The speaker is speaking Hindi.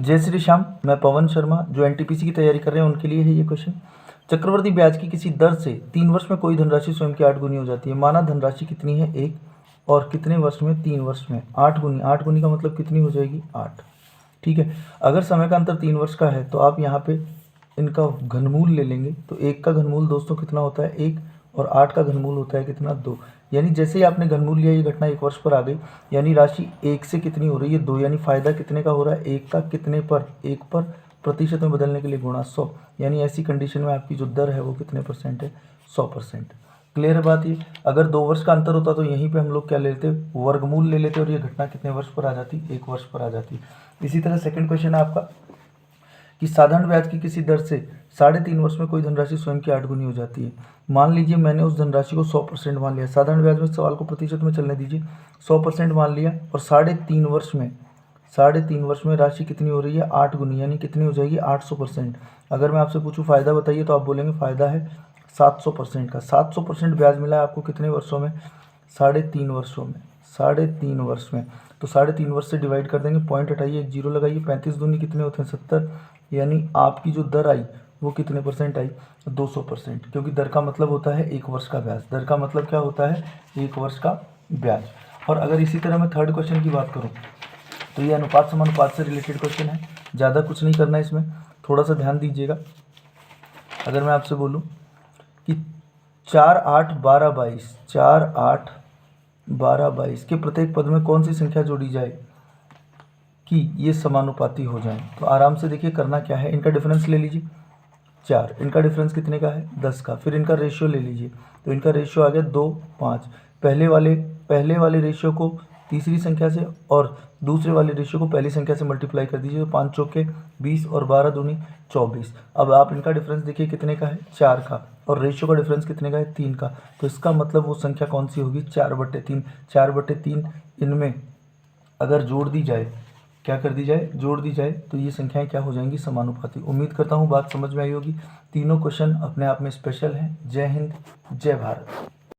जय श्री श्याम, मैं पवन शर्मा, जो एनटीपीसी की तैयारी कर रहे हैं उनके लिए है ये क्वेश्चन। चक्रवर्ती ब्याज की किसी दर से 3 वर्ष में कोई धनराशि स्वयं की 8 गुनी हो जाती है। माना धनराशि कितनी है 1 और कितने वर्ष में 3 वर्ष में 8 गुनी। 8 गुनी का मतलब कितनी हो जाएगी 8। ठीक है, अगर समय का अंतर 3 वर्ष का है तो आप यहाँ पे इनका घनमूल ले लेंगे। तो 1 का घनमूल दोस्तों कितना होता है 1 और 8 का घनमूल होता है कितना 2। यानी जैसे ही आपने घनमूल लिया ये घटना 1 वर्ष पर आ गई, यानी राशि 1 से कितनी हो रही है 2, यानी फायदा कितने का हो रहा है 1 का कितने पर 1 पर, प्रतिशत में बदलने के लिए गुणा 100। यानी ऐसी कंडीशन में आपकी जो दर है वो कितने परसेंट है 100%। क्लियर है बात ये। अगर 2 वर्ष का अंतर होता तो यहीं पे हम लोग क्या ले लेते वर्गमूल ले लेते और ये घटना कितने वर्ष पर आ जाती 1 वर्ष पर आ जाती। इसी तरह सेकंड क्वेश्चन है आपका कि साधारण ब्याज की किसी दर से 3.5 वर्ष में कोई धनराशि स्वयं की 8 गुनी हो जाती है। मान लीजिए मैंने उस धनराशि को 100% मान लिया। साधारण ब्याज में सवाल को प्रतिशत में चलने दीजिए। 100% मान लिया और 3.5 वर्ष में राशि कितनी हो रही है 8 गुनी, यानी कितनी हो जाएगी 800%। अगर मैं आपसे पूछूं फायदा बताइए तो आप बोलेंगे फायदा है 700% का। 700% ब्याज मिला है आपको कितने वर्षों में 3.5 वर्षों में। 3.5 वर्ष में तो 3.5 वर्ष से डिवाइड कर देंगे, पॉइंट हटाइए, एक जीरो लगाइए, 35 दूनी कितने होते हैं 70। यानी आपकी जो दर आई वो कितने परसेंट आई 200%, क्योंकि दर का मतलब होता है 1 वर्ष का ब्याज। दर का मतलब क्या होता है 1 वर्ष का ब्याज। और अगर इसी तरह मैं थर्ड क्वेश्चन की बात करूं तो ये अनुपात समानुपात से रिलेटेड क्वेश्चन है। ज़्यादा कुछ नहीं करना है इसमें, थोड़ा सा ध्यान दीजिएगा। अगर मैं आपसे बोलूं कि 4, 8, 12, 22 4, 8, 12, 22 के प्रत्येक पद में कौन सी संख्या जोड़ी जाए कि ये समानुपाती हो जाए, तो आराम से देखिए करना क्या है, इनका डिफरेंस ले लीजिए 4, इनका डिफरेंस कितने का है 10 का। फिर इनका रेशियो ले लीजिए, तो इनका रेशियो आ गया 2, 5। पहले वाले रेशियो को तीसरी संख्या से और दूसरे वाले रेशियो को पहली संख्या से मल्टीप्लाई कर दीजिए, तो 5 चौके 20 और 12 दूनी 24। अब आप इनका डिफरेंस देखिए कितने का है 4 का, और रेशियो का डिफरेंस कितने का है 3 का। तो इसका मतलब वो संख्या कौन सी होगी 4/3। 4/3 इनमें अगर जोड़ दी जाए, क्या कर दी जाए जोड़ दी जाए, तो ये संख्याएं क्या हो जाएंगी समानुपाती। उम्मीद करता हूँ बात समझ में आई होगी। तीनों क्वेश्चन अपने आप में स्पेशल हैं। जय हिंद, जय भारत।